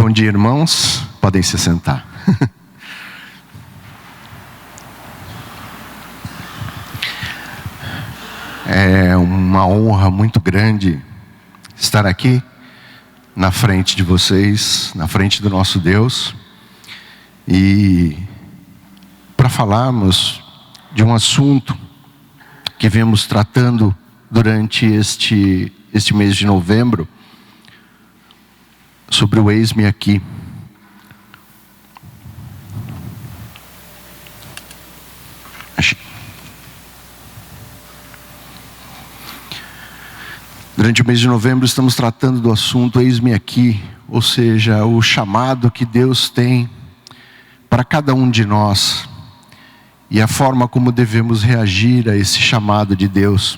Bom dia, irmãos. Podem se sentar. É uma honra muito grande estar aqui na frente de vocês, na frente do nosso Deus, e para falarmos de um assunto que vemos tratando durante este mês de novembro, sobre o Eis-me Aqui. Durante o mês de novembro estamos tratando do assunto Eis-me Aqui, ou seja, o chamado que Deus tem para cada um de nós e a forma como devemos reagir a esse chamado de Deus.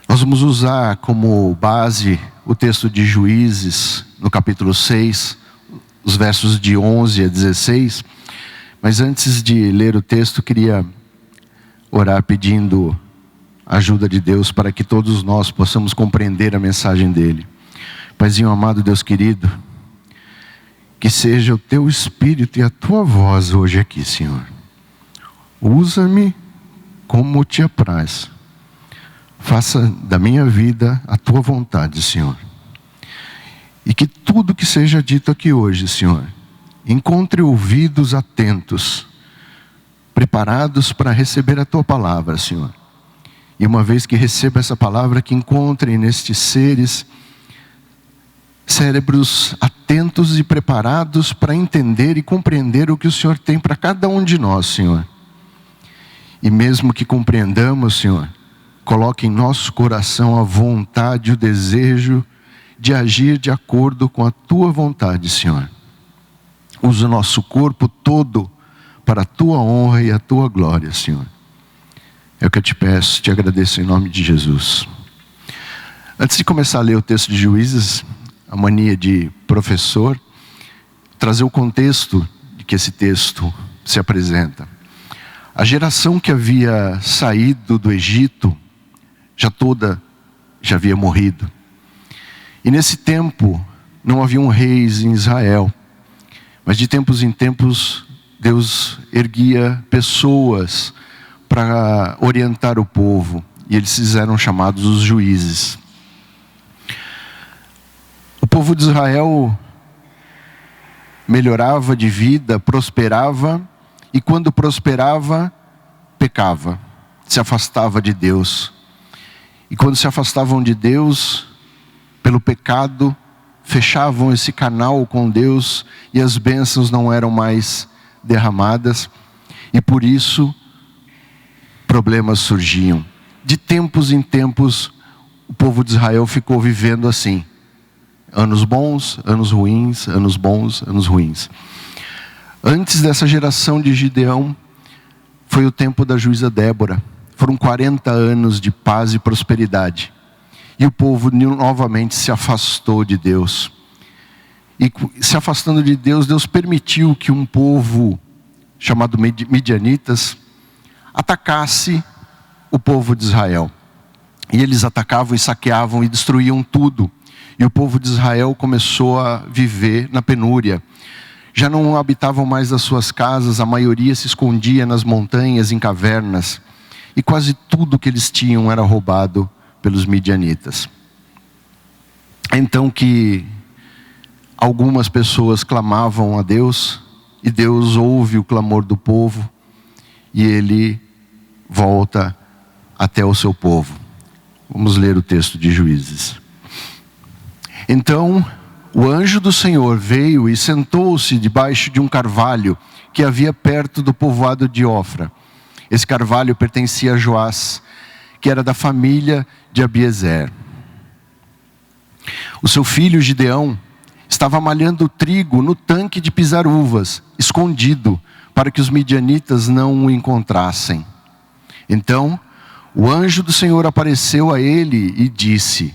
Nós vamos usar como base o texto de Juízes, no capítulo 6, os versos de 11 a 16. Mas antes de ler o texto, queria orar pedindo a ajuda de Deus para que todos nós possamos compreender a mensagem dele. Paizinho amado, Deus querido, que seja o teu Espírito e a tua voz hoje aqui, Senhor. Usa-me como te apraz. Faça da minha vida a tua vontade, Senhor. E que tudo que seja dito aqui hoje, Senhor, encontre ouvidos atentos, preparados para receber a tua palavra, Senhor. E uma vez que receba essa palavra, que encontrem nestes seres cérebros atentos e preparados para entender e compreender o que o Senhor tem para cada um de nós, Senhor. E mesmo que compreendamos, Senhor, coloque em nosso coração a vontade, o desejo de agir de acordo com a tua vontade, Senhor. Usa o nosso corpo todo para a tua honra e a tua glória, Senhor. É o que eu te peço, te agradeço em nome de Jesus. Antes de começar a ler o texto de Juízes, a mania de professor, trazer o contexto de que esse texto se apresenta. A geração que havia saído do Egito, já havia morrido. E nesse tempo, não haviam reis em Israel. Mas de tempos em tempos, Deus erguia pessoas para orientar o povo. E eles eram chamados os juízes. O povo de Israel melhorava de vida, prosperava. E quando prosperava, pecava. Se afastava de Deus. E quando se afastavam de Deus, pelo pecado, fechavam esse canal com Deus e as bênçãos não eram mais derramadas. E por isso, problemas surgiam. De tempos em tempos, o povo de Israel ficou vivendo assim. Anos bons, anos ruins, anos bons, anos ruins. Antes dessa geração de Gideão, foi o tempo da juíza Débora. Foram 40 anos de paz e prosperidade. E o povo novamente se afastou de Deus. E se afastando de Deus, Deus permitiu que um povo chamado Midianitas atacasse o povo de Israel. E eles atacavam e saqueavam e destruíam tudo. E o povo de Israel começou a viver na penúria. Já não habitavam mais as suas casas, a maioria se escondia nas montanhas, em cavernas. E quase tudo que eles tinham era roubado pelos midianitas. Então que algumas pessoas clamavam a Deus, e Deus ouve o clamor do povo, e Ele volta até o seu povo. Vamos ler o texto de Juízes. Então o anjo do Senhor veio e sentou-se debaixo de um carvalho que havia perto do povoado de Ofra. Esse carvalho pertencia a Joás, que era da família de Abiezer. O seu filho Gideão estava malhando trigo no tanque de pisar uvas, escondido, para que os midianitas não o encontrassem. Então, o anjo do Senhor apareceu a ele e disse: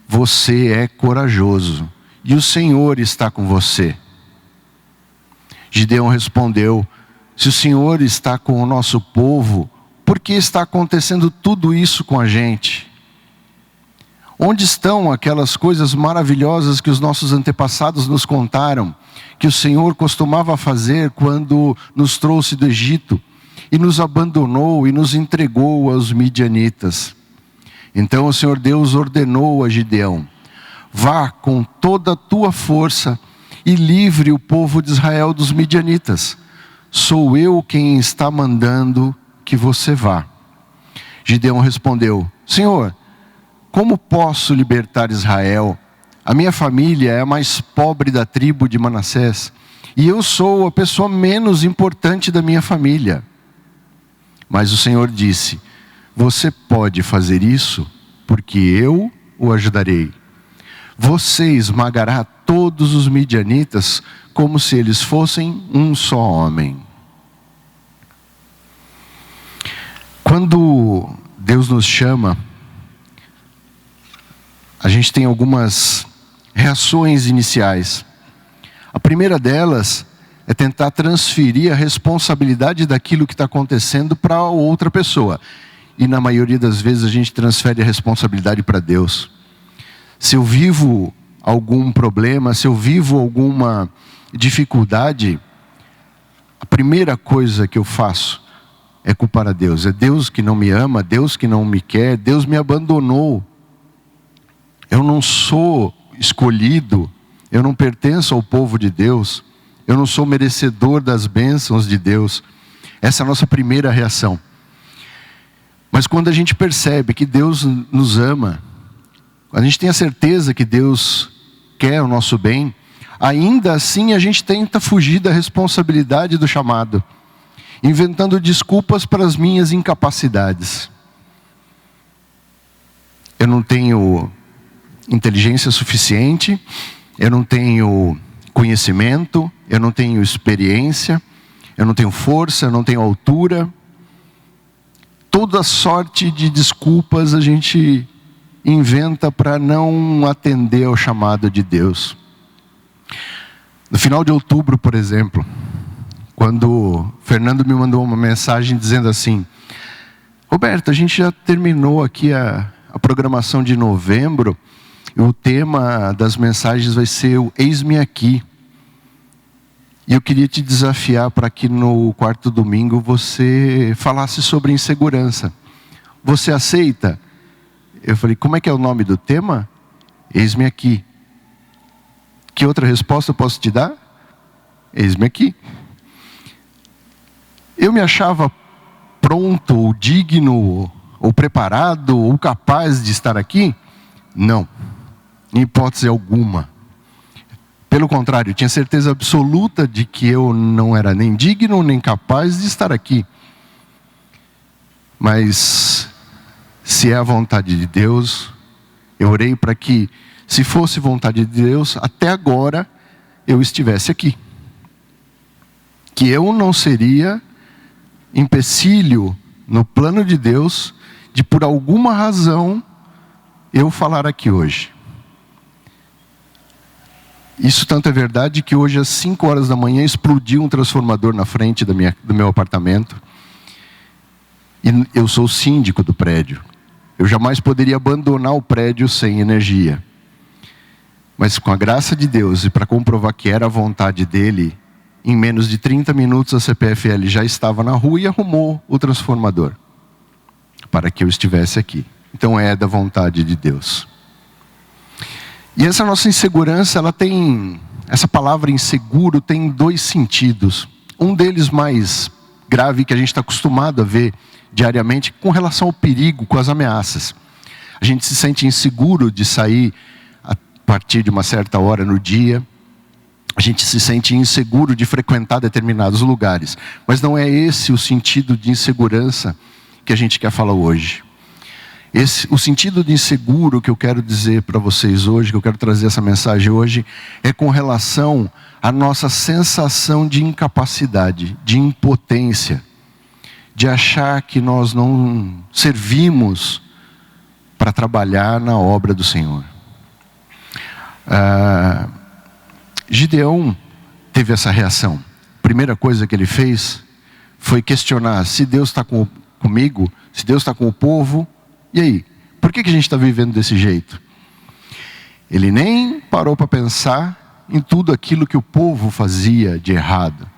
você é corajoso, e o Senhor está com você. Gideão respondeu: se o Senhor está com o nosso povo, por que está acontecendo tudo isso com a gente? Onde estão aquelas coisas maravilhosas que os nossos antepassados nos contaram, que o Senhor costumava fazer quando nos trouxe do Egito e nos abandonou e nos entregou aos midianitas? Então o Senhor Deus ordenou a Gideão: vá com toda a tua força e livre o povo de Israel dos midianitas. Sou eu quem está mandando que você vá. Gideão respondeu: Senhor, como posso libertar Israel? A minha família é a mais pobre da tribo de Manassés, e eu sou a pessoa menos importante da minha família. Mas o Senhor disse: você pode fazer isso, porque eu o ajudarei. Você esmagará todos os midianitas como se eles fossem um só homem. Quando Deus nos chama, a gente tem algumas reações iniciais. A primeira delas é tentar transferir a responsabilidade daquilo que está acontecendo para outra pessoa. E na maioria das vezes a gente transfere a responsabilidade para Deus. Se eu vivo algum problema, se eu vivo alguma dificuldade, a primeira coisa que eu faço é culpar a Deus. É Deus que não me ama, Deus que não me quer, Deus me abandonou. Eu não sou escolhido, eu não pertenço ao povo de Deus, eu não sou merecedor das bênçãos de Deus. Essa é a nossa primeira reação. Mas quando a gente percebe que Deus nos ama, a gente tem a certeza que Deus quer o nosso bem, ainda assim a gente tenta fugir da responsabilidade do chamado, inventando desculpas para as minhas incapacidades. Eu não tenho inteligência suficiente, eu não tenho conhecimento, eu não tenho experiência, eu não tenho força, eu não tenho altura. Toda sorte de desculpas a gente inventa para não atender ao chamado de Deus. No final de outubro, por exemplo, quando Fernando me mandou uma mensagem dizendo assim: Roberto, a gente já terminou aqui a programação de novembro, e o tema das mensagens vai ser o Eis-me Aqui. E eu queria te desafiar para que no quarto domingo você falasse sobre insegurança. Você aceita? Eu falei: como é que é o nome do tema? Eis-me aqui. Que outra resposta eu posso te dar? Eis-me aqui. Eu me achava pronto, ou digno, ou preparado, ou capaz de estar aqui? Não, em hipótese alguma. Pelo contrário, eu tinha certeza absoluta de que eu não era nem digno, nem capaz de estar aqui. Mas, se é a vontade de Deus, eu orei para que, se fosse vontade de Deus, até agora eu estivesse aqui. Que eu não seria empecilho no plano de Deus de, por alguma razão, eu falar aqui hoje. Isso tanto é verdade que hoje às 5 horas da manhã explodiu um transformador na frente do meu apartamento. E eu sou o síndico do prédio. Eu jamais poderia abandonar o prédio sem energia. Mas com a graça de Deus, e para comprovar que era a vontade dele, em menos de 30 minutos a CPFL já estava na rua e arrumou o transformador para que eu estivesse aqui. Então é da vontade de Deus. E essa nossa insegurança, essa palavra inseguro tem 2 sentidos. Um deles mais grave, que a gente está acostumado a ver diariamente, com relação ao perigo, com as ameaças. A gente se sente inseguro de sair a partir de uma certa hora no dia. A gente se sente inseguro de frequentar determinados lugares. Mas não é esse o sentido de insegurança que a gente quer falar hoje. O sentido de inseguro que eu quero dizer para vocês hoje, que eu quero trazer essa mensagem hoje, é com relação à nossa sensação de incapacidade, de impotência, de achar que nós não servimos para trabalhar na obra do Senhor. Gideão teve essa reação. A primeira coisa que ele fez foi questionar: se Deus está comigo, se Deus está com o povo, e aí? Por que a gente está vivendo desse jeito? Ele nem parou para pensar em tudo aquilo que o povo fazia de errado.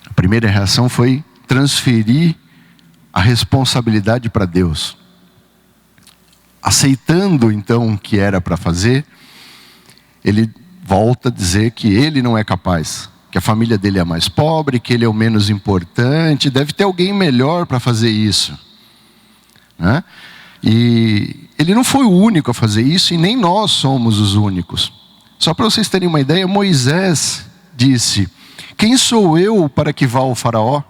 A primeira reação foi transferir a responsabilidade para Deus. Aceitando então o que era para fazer, ele volta a dizer que ele não é capaz, que a família dele é a mais pobre, que ele é o menos importante, deve ter alguém melhor para fazer isso, né? E ele não foi o único a fazer isso, e nem nós somos os únicos. Só para vocês terem uma ideia, Moisés disse: quem sou eu para que vá ao faraó?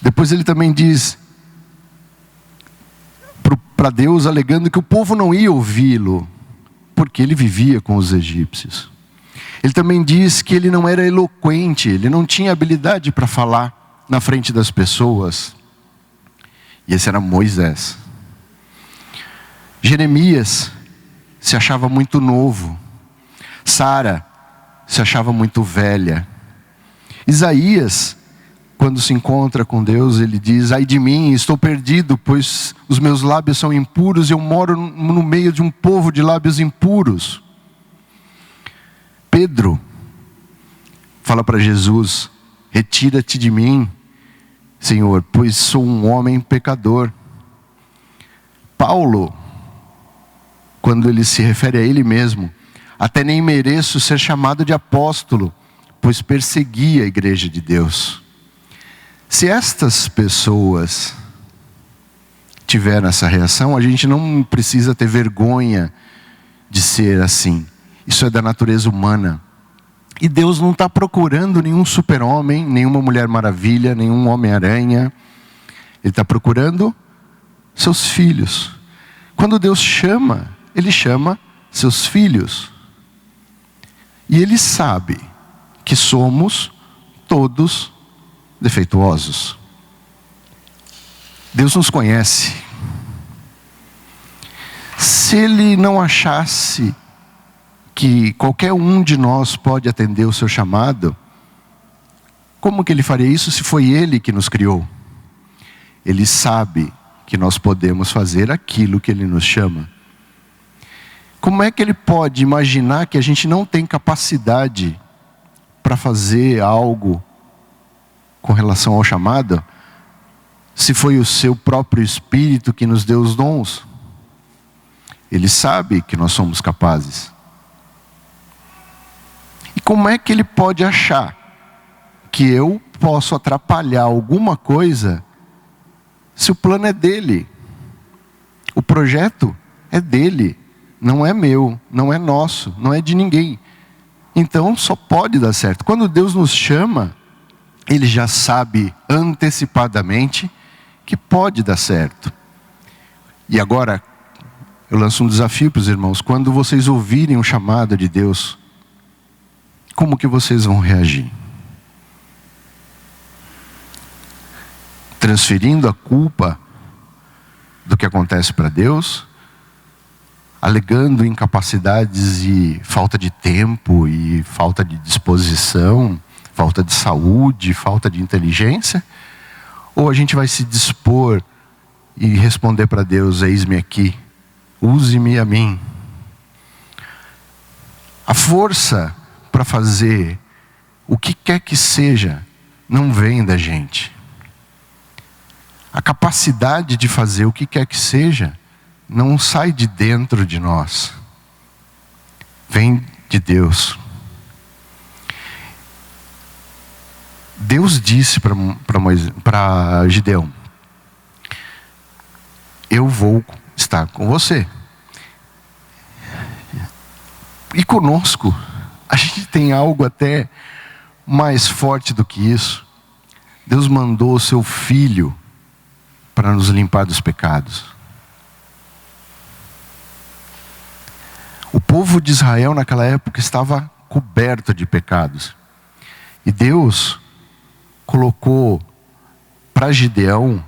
Depois ele também diz para Deus, alegando que o povo não ia ouvi-lo, porque ele vivia com os egípcios. Ele também diz que ele não era eloquente, ele não tinha habilidade para falar na frente das pessoas. E esse era Moisés. Jeremias se achava muito novo. Sara se achava muito velha. Isaías, quando se encontra com Deus, ele diz: ai de mim, estou perdido, pois os meus lábios são impuros e eu moro no meio de um povo de lábios impuros. Pedro fala para Jesus: retira-te de mim, Senhor, pois sou um homem pecador. Paulo, quando ele se refere a ele mesmo: até nem mereço ser chamado de apóstolo, pois persegui a igreja de Deus. Se estas pessoas tiveram essa reação, a gente não precisa ter vergonha de ser assim. Isso é da natureza humana. E Deus não está procurando nenhum super-homem, nenhuma Mulher Maravilha, nenhum Homem-Aranha. Ele está procurando seus filhos. Quando Deus chama, Ele chama seus filhos. E Ele sabe que somos todos defeituosos. Deus nos conhece. Se Ele não achasse que qualquer um de nós pode atender o seu chamado, como que Ele faria isso se foi Ele que nos criou? Ele sabe que nós podemos fazer aquilo que Ele nos chama. Como é que Ele pode imaginar que a gente não tem capacidade para fazer algo com relação ao chamado, se foi o seu próprio Espírito que nos deu os dons? Ele sabe que nós somos capazes. E como é que Ele pode achar que eu posso atrapalhar alguma coisa se o plano é dele? O projeto é dele, não é meu, não é nosso, não é de ninguém. Então só pode dar certo. Quando Deus nos chama, Ele já sabe antecipadamente que pode dar certo. E agora, eu lanço um desafio para os irmãos: quando vocês ouvirem o chamado de Deus, como que vocês vão reagir? Transferindo a culpa do que acontece para Deus? Alegando incapacidades e falta de tempo e falta de disposição, falta de saúde, falta de inteligência? Ou a gente vai se dispor e responder para Deus: eis-me aqui, use-me a mim? A força para fazer o que quer que seja não vem da gente. A capacidade de fazer o que quer que seja não sai de dentro de nós, vem de Deus. Deus disse para Gideão: eu vou estar com você. E conosco, a gente tem algo até mais forte do que isso. Deus mandou o seu Filho para nos limpar dos pecados. O povo de Israel naquela época estava coberto de pecados. E Deus colocou para Gideão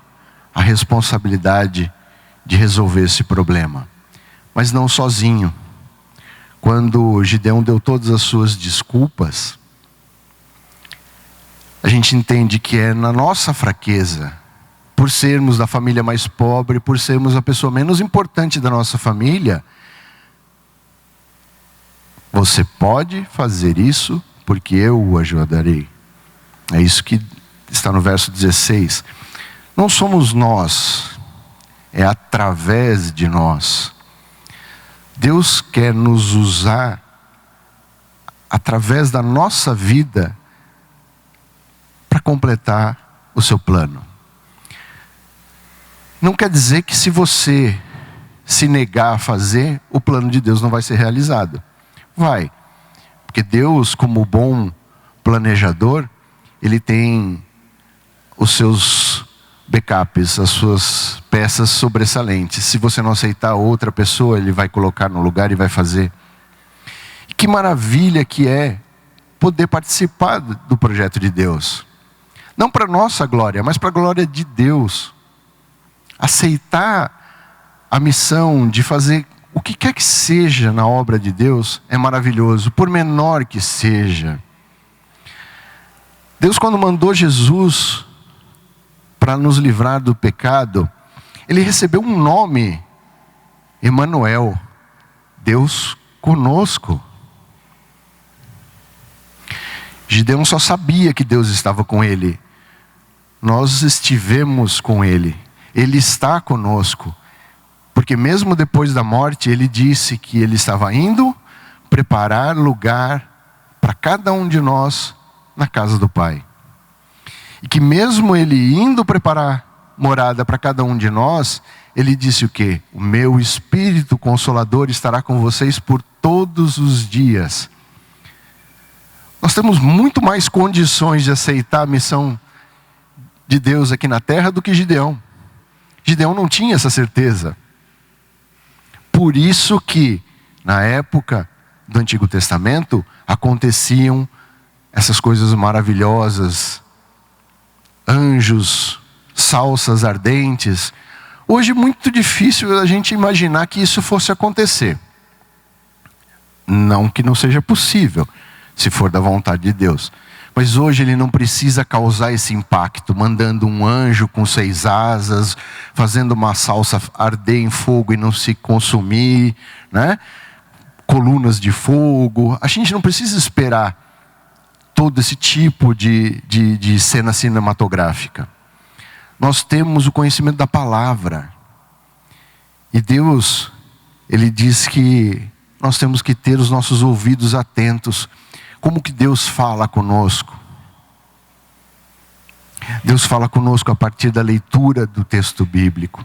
a responsabilidade de resolver esse problema. Mas não sozinho. Quando Gideão deu todas as suas desculpas, a gente entende que é na nossa fraqueza por sermos da família mais pobre, por sermos a pessoa menos importante da nossa família, você pode fazer isso porque eu o ajudarei. É isso que está no verso 16. Não somos nós, é através de nós. Deus quer nos usar através da nossa vida para completar o seu plano. Não quer dizer que se você se negar a fazer, o plano de Deus não vai ser realizado. Vai. Porque Deus, como bom planejador, Ele tem os seus backups, as suas peças sobressalentes. Se você não aceitar outra pessoa, Ele vai colocar no lugar e vai fazer. E que maravilha que é poder participar do projeto de Deus. Não para nossa glória, mas para a glória de Deus. Aceitar a missão de fazer o que quer que seja na obra de Deus é maravilhoso, por menor que seja. Deus, quando mandou Jesus para nos livrar do pecado, Ele recebeu um nome, Emanuel, Deus conosco. Gideão só sabia que Deus estava com ele. Nós estivemos com Ele. Ele está conosco. Porque mesmo depois da morte, Ele disse que Ele estava indo preparar lugar para cada um de nós na casa do Pai. E que mesmo Ele indo preparar morada para cada um de nós, Ele disse o quê? O meu Espírito Consolador estará com vocês por todos os dias. Nós temos muito mais condições de aceitar a missão de Deus aqui na terra do que Gideão. Gideão não tinha essa certeza. Por isso que, na época do Antigo Testamento, aconteciam essas coisas maravilhosas. Anjos, salsas ardentes. Hoje é muito difícil a gente imaginar que isso fosse acontecer. Não que não seja possível, se for da vontade de Deus. Mas hoje Ele não precisa causar esse impacto, mandando um anjo com 6 asas, fazendo uma salsa arder em fogo e não se consumir, né? Colunas de fogo. A gente não precisa esperar todo esse tipo de cena cinematográfica. Nós temos o conhecimento da palavra. E Deus, Ele diz que nós temos que ter os nossos ouvidos atentos. Como que Deus fala conosco? Deus fala conosco a partir da leitura do texto bíblico.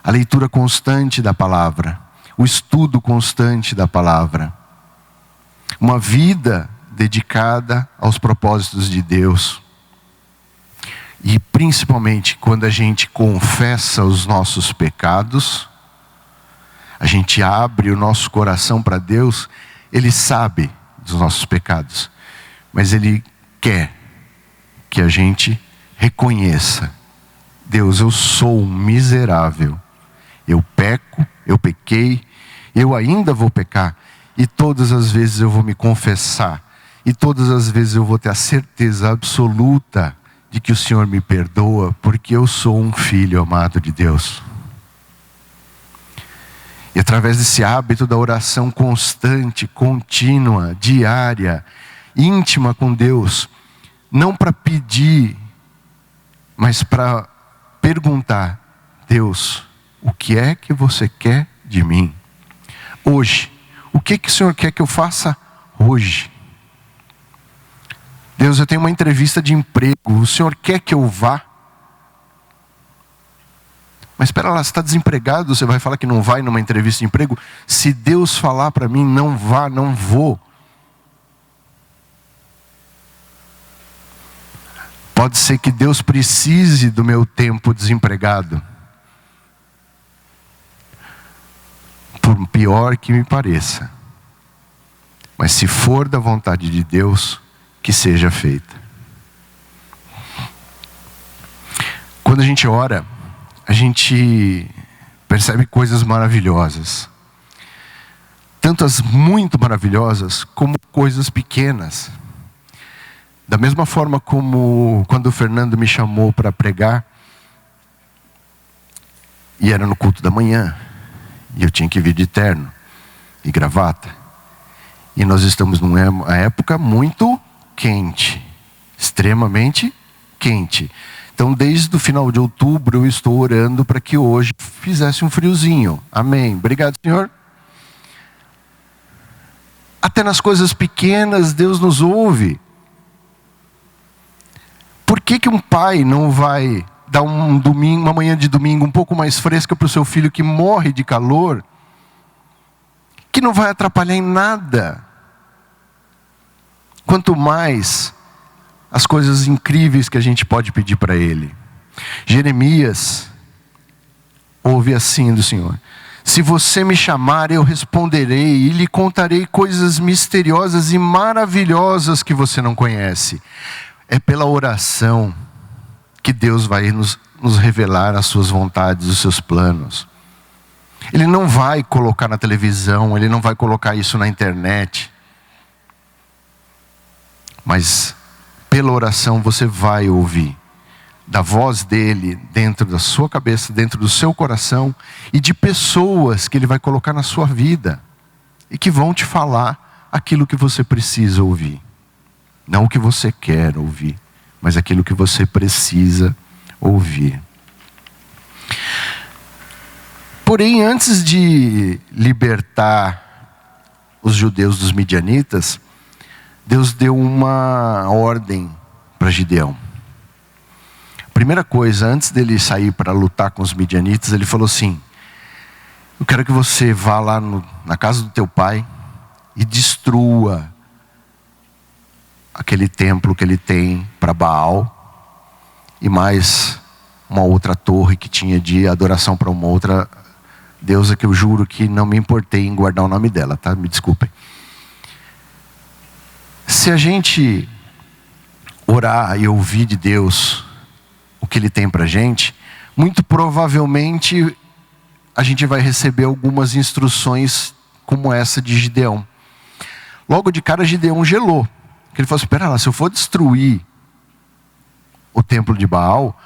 A leitura constante da palavra. O estudo constante da palavra. Uma vida dedicada aos propósitos de Deus. E principalmente quando a gente confessa os nossos pecados, a gente abre o nosso coração para Deus, Ele sabe dos nossos pecados, mas Ele quer que a gente reconheça: Deus, eu sou um miserável, eu peco, eu pequei, eu ainda vou pecar, e todas as vezes eu vou me confessar, e todas as vezes eu vou ter a certeza absoluta de que o Senhor me perdoa, porque eu sou um filho amado de Deus. E através desse hábito da oração constante, contínua, diária, íntima com Deus, não para pedir, mas para perguntar: Deus, o que é que você quer de mim? Hoje, o que o Senhor quer que eu faça hoje? Deus, eu tenho uma entrevista de emprego, o Senhor quer que eu vá? Mas espera lá, você está desempregado, você vai falar que não vai numa entrevista de emprego? Se Deus falar para mim, não vá, não vou. Pode ser que Deus precise do meu tempo desempregado. Por pior que me pareça. Mas se for da vontade de Deus, que seja feita. Quando a gente ora, a gente percebe coisas maravilhosas. Tanto as muito maravilhosas, como coisas pequenas. Da mesma forma como quando o Fernando me chamou para pregar, E era no culto da manhã. E eu tinha que vir de terno e gravata. E nós estamos numa época muito quente. Extremamente quente. Então, desde o final de outubro, eu estou orando para que hoje fizesse um friozinho. Amém. Obrigado, Senhor. Até nas coisas pequenas, Deus nos ouve. Por que um pai não vai dar uma manhã de domingo um pouco mais fresca para o seu filho que morre de calor? Que não vai atrapalhar em nada. Quanto mais as coisas incríveis que a gente pode pedir para Ele. Jeremias ouve assim do Senhor: se você me chamar, eu responderei e lhe contarei coisas misteriosas e maravilhosas que você não conhece. É pela oração que Deus vai nos revelar as suas vontades, os seus planos. Ele não vai colocar na televisão, Ele não vai colocar isso na internet. Mas pela oração você vai ouvir da voz dEle dentro da sua cabeça, dentro do seu coração, e de pessoas que Ele vai colocar na sua vida e que vão te falar aquilo que você precisa ouvir. Não o que você quer ouvir, mas aquilo que você precisa ouvir. Porém, antes de libertar os judeus dos midianitas, Deus deu uma ordem para Gideão. Primeira coisa, antes dele sair para lutar com os midianitas, ele falou assim: eu quero que você vá lá na casa do teu pai e destrua aquele templo que ele tem para Baal e mais uma outra torre que tinha de adoração para uma outra deusa que eu juro que não me importei em guardar o nome dela, tá? Me desculpem. Se a gente orar e ouvir de Deus o que Ele tem para a gente, muito provavelmente a gente vai receber algumas instruções como essa de Gideão. Logo de cara, Gideão gelou. Ele falou assim: espera lá, se eu for destruir o templo de Baal,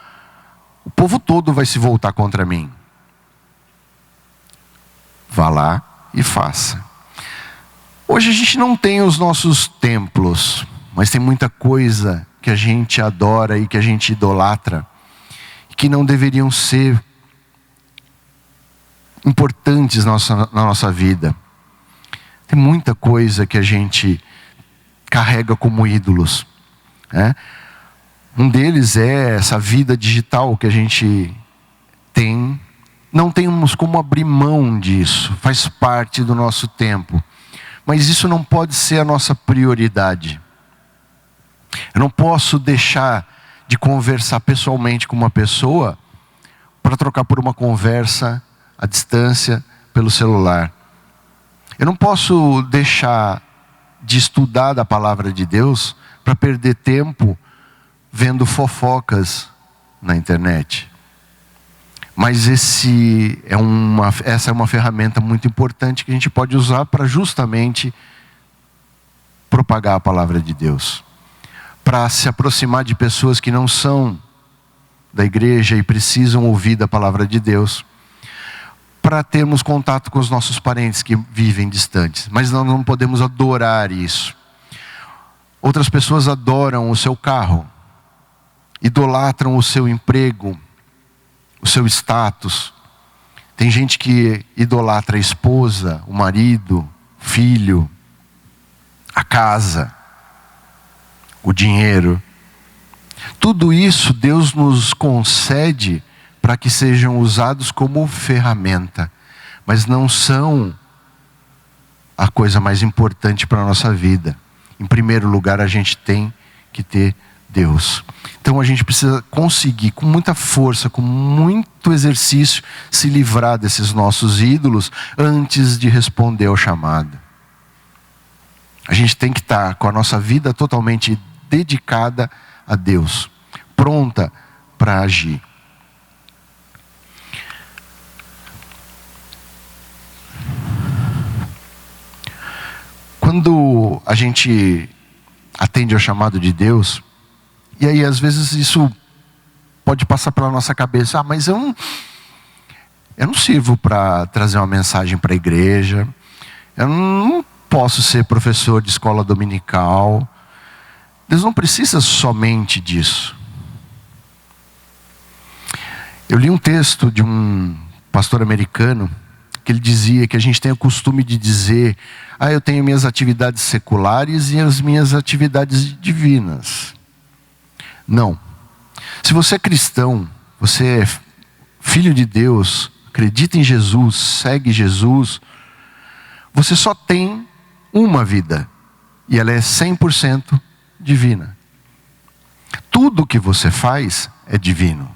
o povo todo vai se voltar contra mim. Vá lá e faça. Hoje a gente não tem os nossos templos, mas tem muita coisa que a gente adora e que a gente idolatra, que não deveriam ser importantes na nossa vida. Tem muita coisa que a gente carrega como ídolos, né? Um deles é essa vida digital que a gente tem. Não temos como abrir mão disso, faz parte do nosso tempo. Mas isso não pode ser a nossa prioridade. Eu não posso deixar de conversar pessoalmente com uma pessoa para trocar por uma conversa à distância pelo celular. Eu não posso deixar de estudar da palavra de Deus para perder tempo vendo fofocas na internet. Mas essa é uma ferramenta muito importante que a gente pode usar para justamente propagar a palavra de Deus. Para se aproximar de pessoas que não são da igreja e precisam ouvir da palavra de Deus. Para termos contato com os nossos parentes que vivem distantes. Mas nós não podemos adorar isso. Outras pessoas adoram o seu carro, idolatram o seu emprego, o seu status. Tem gente que idolatra a esposa, o marido, o filho, a casa, o dinheiro. Tudo isso Deus nos concede para que sejam usados como ferramenta, mas não são a coisa mais importante para a nossa vida. Em primeiro lugar, a gente tem que ter Deus. Então a gente precisa conseguir, com muita força, com muito exercício, se livrar desses nossos ídolos antes de responder ao chamado. A gente tem que estar com a nossa vida totalmente dedicada a Deus, pronta para agir. Quando a gente atende ao chamado de Deus, e aí às vezes isso pode passar pela nossa cabeça: mas Eu não sirvo para trazer uma mensagem para a igreja. Eu não posso ser professor de escola dominical. Deus não precisa somente disso. Eu li um texto de um pastor americano que ele dizia que a gente tem o costume de dizer: eu tenho minhas atividades seculares e as minhas atividades divinas. Não. Se você é cristão, você é filho de Deus, acredita em Jesus, segue Jesus, você só tem uma vida. E ela é 100% divina. Tudo que você faz é divino.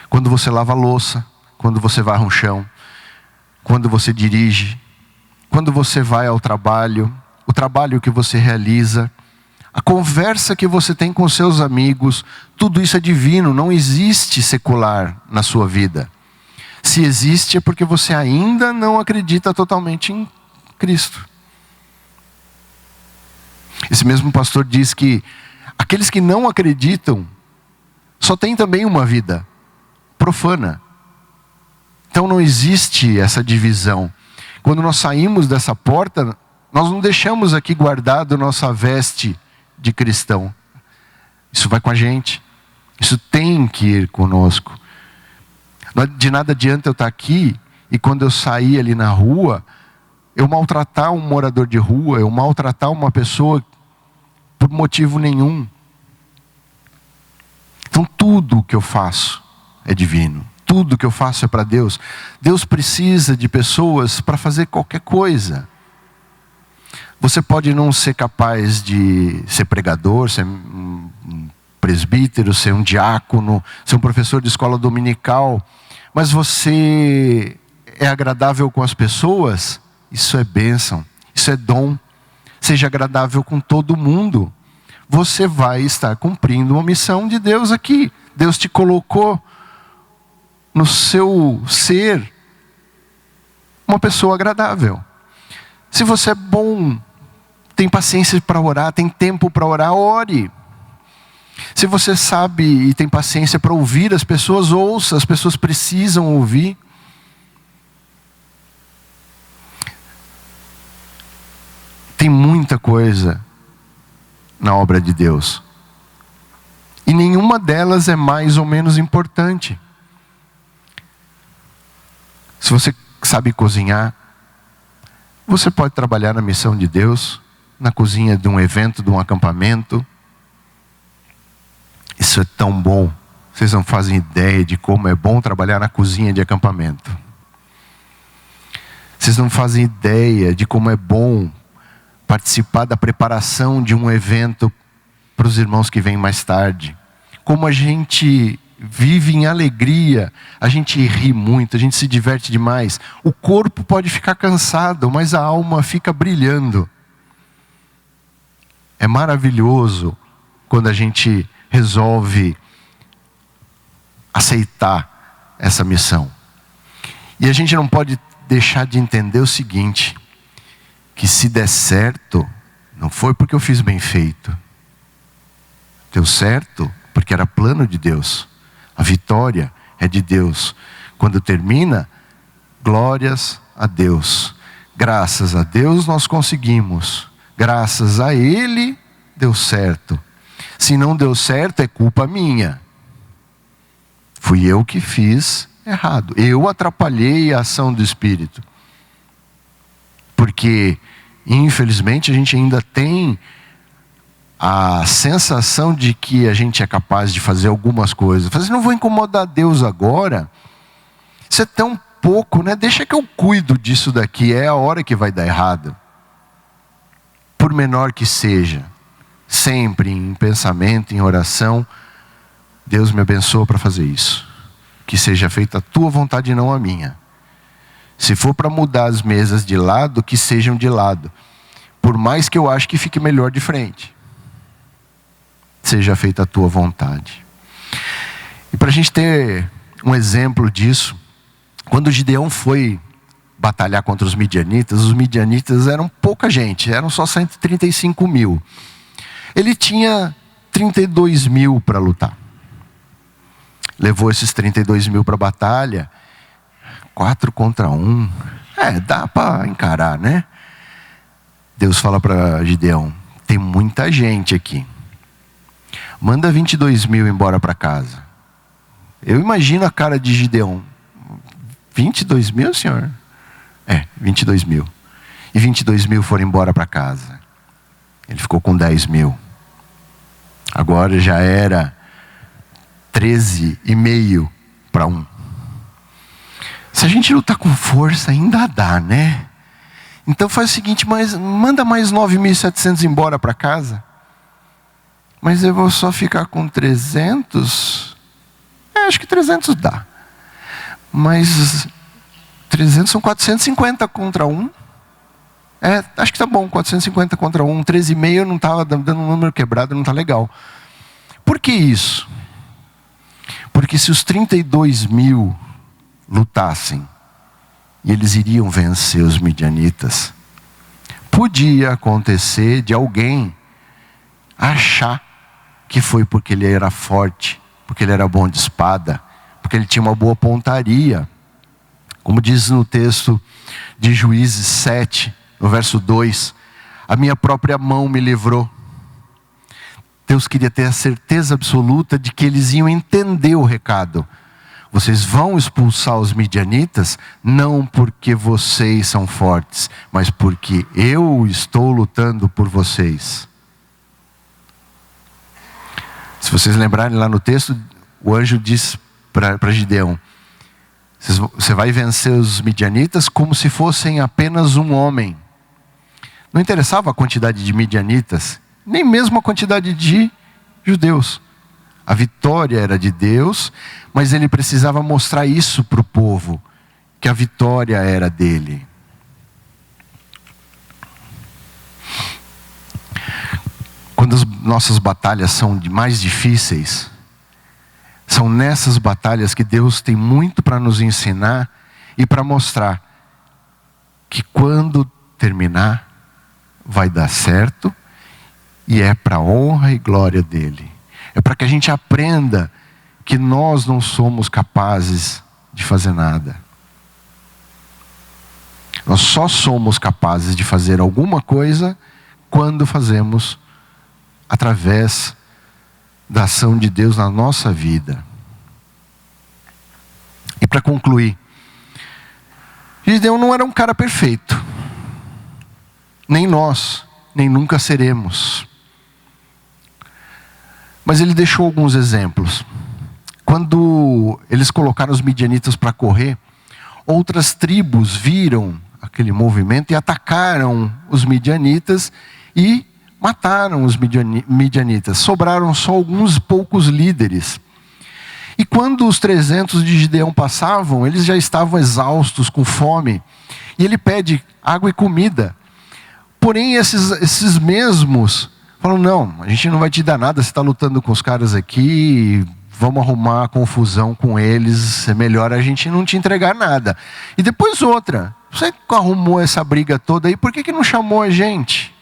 Quando você lava a louça, quando você varre um chão, quando você dirige, quando você vai ao trabalho, o trabalho que você realiza, a conversa que você tem com seus amigos, tudo isso é divino, não existe secular na sua vida. Se existe é porque você ainda não acredita totalmente em Cristo. Esse mesmo pastor diz que aqueles que não acreditam só têm também uma vida profana. Então não existe essa divisão. Quando nós saímos dessa porta, nós não deixamos aqui guardado nossa veste de cristão. Isso vai com a gente. Isso tem que ir conosco. De nada adianta eu estar aqui e quando eu sair ali na rua, eu maltratar um morador de rua, eu maltratar uma pessoa por motivo nenhum. Então tudo que eu faço é divino. Tudo que eu faço é para Deus. Deus precisa de pessoas para fazer qualquer coisa. Você pode não ser capaz de ser pregador, ser um presbítero, ser um diácono, ser um professor de escola dominical, mas você é agradável com as pessoas, isso é bênção, isso é dom. Seja agradável com todo mundo. Você vai estar cumprindo uma missão de Deus aqui. Deus te colocou no seu ser uma pessoa agradável. Se você é bom, tem paciência para orar, tem tempo para orar, ore. Se você sabe e tem paciência para ouvir as pessoas, ouça, as pessoas precisam ouvir. Tem muita coisa na obra de Deus. E nenhuma delas é mais ou menos importante. Se você sabe cozinhar, você pode trabalhar na missão de Deus, na cozinha de um evento, de um acampamento. Isso é tão bom. Vocês não fazem ideia de como é bom trabalhar na cozinha de acampamento. Vocês não fazem ideia de como é bom participar da preparação de um evento para os irmãos que vêm mais tarde. Como a gente vive em alegria, a gente ri muito, a gente se diverte demais. O corpo pode ficar cansado, mas a alma fica brilhando. É maravilhoso quando a gente resolve aceitar essa missão. E a gente não pode deixar de entender o seguinte, que se der certo, não foi porque eu fiz bem feito. Deu certo porque era plano de Deus. A vitória é de Deus. Quando termina, glórias a Deus. Graças a Deus nós conseguimos. Graças a Ele deu certo. Se não deu certo, é culpa minha. Fui eu que fiz errado. Eu atrapalhei a ação do Espírito. Porque, infelizmente, a gente ainda tem a sensação de que a gente é capaz de fazer algumas coisas. Mas não vou incomodar Deus agora. Isso é tão pouco, né? Deixa que eu cuido disso daqui. É a hora que vai dar errado. Por menor que seja. Sempre em pensamento, em oração. Deus me abençoa para fazer isso. Que seja feita a tua vontade e não a minha. Se for para mudar as mesas de lado, que sejam de lado. Por mais que eu ache que fique melhor de frente. Seja feita a tua vontade. E para a gente ter um exemplo disso, quando Gideão foi batalhar contra os midianitas eram pouca gente, eram só 135 mil. Ele tinha 32 mil para lutar. Levou esses 32 mil para a batalha, 4 contra 1. Dá para encarar, né? Deus fala para Gideão: tem muita gente aqui. Manda 22 mil embora para casa. Eu imagino a cara de Gideão. 22 mil, senhor? 22 mil. E 22 mil foram embora para casa. Ele ficou com 10 mil. Agora já era 13,5 para 1. Se a gente lutar com força, ainda dá, né? Então faz o seguinte, manda mais 9.700 embora para casa. Mas eu vou só ficar com 300? Acho que 300 dá. Mas 300 são 450 contra 1. Acho que tá bom, 450 contra 1. 13,5 não estava dando um número quebrado, não está legal. Por que isso? Porque se os 32 mil lutassem, e eles iriam vencer os midianitas, podia acontecer de alguém achar que foi porque ele era forte, porque ele era bom de espada, porque ele tinha uma boa pontaria. Como diz no texto de Juízes 7, no verso 2, a minha própria mão me livrou. Deus queria ter a certeza absoluta de que eles iam entender o recado. Vocês vão expulsar os midianitas, não porque vocês são fortes, mas porque eu estou lutando por vocês. Se vocês lembrarem lá no texto, o anjo diz para Gideão: você vai vencer os midianitas como se fossem apenas um homem. Não interessava a quantidade de midianitas, nem mesmo a quantidade de judeus. A vitória era de Deus, mas ele precisava mostrar isso para o povo, que a vitória era dele. Quando as nossas batalhas são mais difíceis, são nessas batalhas que Deus tem muito para nos ensinar e para mostrar que quando terminar, vai dar certo e é para a honra e glória dele. É para que a gente aprenda que nós não somos capazes de fazer nada. Nós só somos capazes de fazer alguma coisa quando fazemos através da ação de Deus na nossa vida. E para concluir, Gideão não era um cara perfeito. Nem nós, nem nunca seremos. Mas ele deixou alguns exemplos. Quando eles colocaram os midianitas para correr, outras tribos viram aquele movimento e atacaram os midianitas e mataram os midianitas. Sobraram só alguns poucos líderes. E quando os 300 de Gideão passavam, eles já estavam exaustos, com fome. E ele pede água e comida. Porém, esses mesmos falam: não, a gente não vai te dar nada, você está lutando com os caras aqui, vamos arrumar confusão com eles, é melhor a gente não te entregar nada. E depois outra: você arrumou essa briga toda aí, por que não chamou a gente?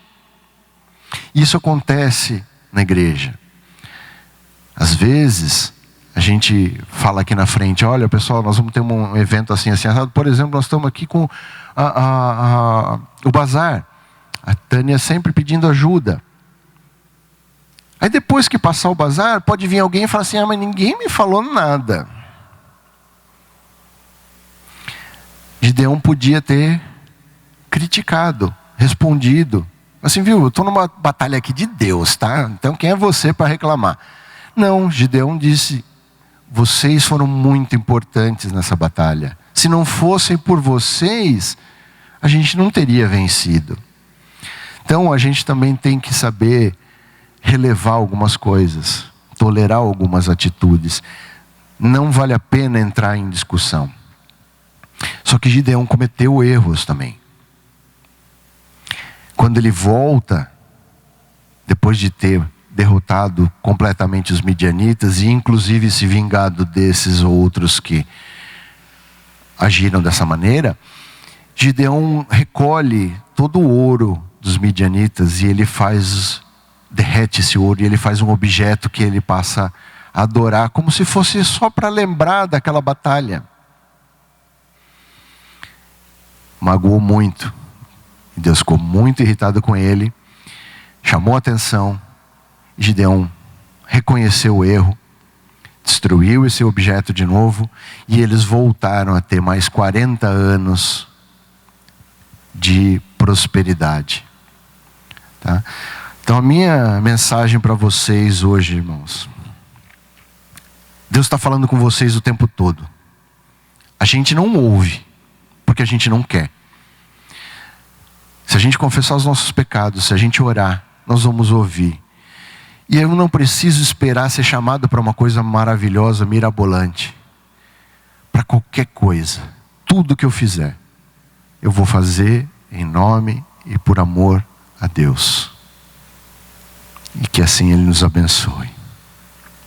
Isso acontece na igreja. Às vezes, a gente fala aqui na frente: olha pessoal, nós vamos ter um evento assim, assim, assado. Por exemplo, nós estamos aqui com o bazar. A Tânia sempre pedindo ajuda. Aí depois que passar o bazar, pode vir alguém e falar assim: mas ninguém me falou nada. Gideão podia ter criticado, respondido. Assim, viu, eu estou numa batalha aqui de Deus, tá? Então quem é você para reclamar? Não, Gideão disse: vocês foram muito importantes nessa batalha. Se não fossem por vocês, a gente não teria vencido. Então a gente também tem que saber relevar algumas coisas, tolerar algumas atitudes. Não vale a pena entrar em discussão. Só que Gideão cometeu erros também. Quando ele volta, depois de ter derrotado completamente os midianitas e inclusive se vingado desses outros que agiram dessa maneira, Gideão recolhe todo o ouro dos midianitas e ele derrete esse ouro e ele faz um objeto que ele passa a adorar, como se fosse só para lembrar daquela batalha. magoou muito. E Deus ficou muito irritado com ele, chamou a atenção. Gideão reconheceu o erro, destruiu esse objeto de novo, e eles voltaram a ter mais 40 anos de prosperidade. Tá? Então a minha mensagem para vocês hoje, irmãos, Deus está falando com vocês o tempo todo. A gente não ouve, porque a gente não quer. Se a gente confessar os nossos pecados, se a gente orar, nós vamos ouvir. E eu não preciso esperar ser chamado para uma coisa maravilhosa, mirabolante. Para qualquer coisa, tudo que eu fizer, eu vou fazer em nome e por amor a Deus. E que assim Ele nos abençoe.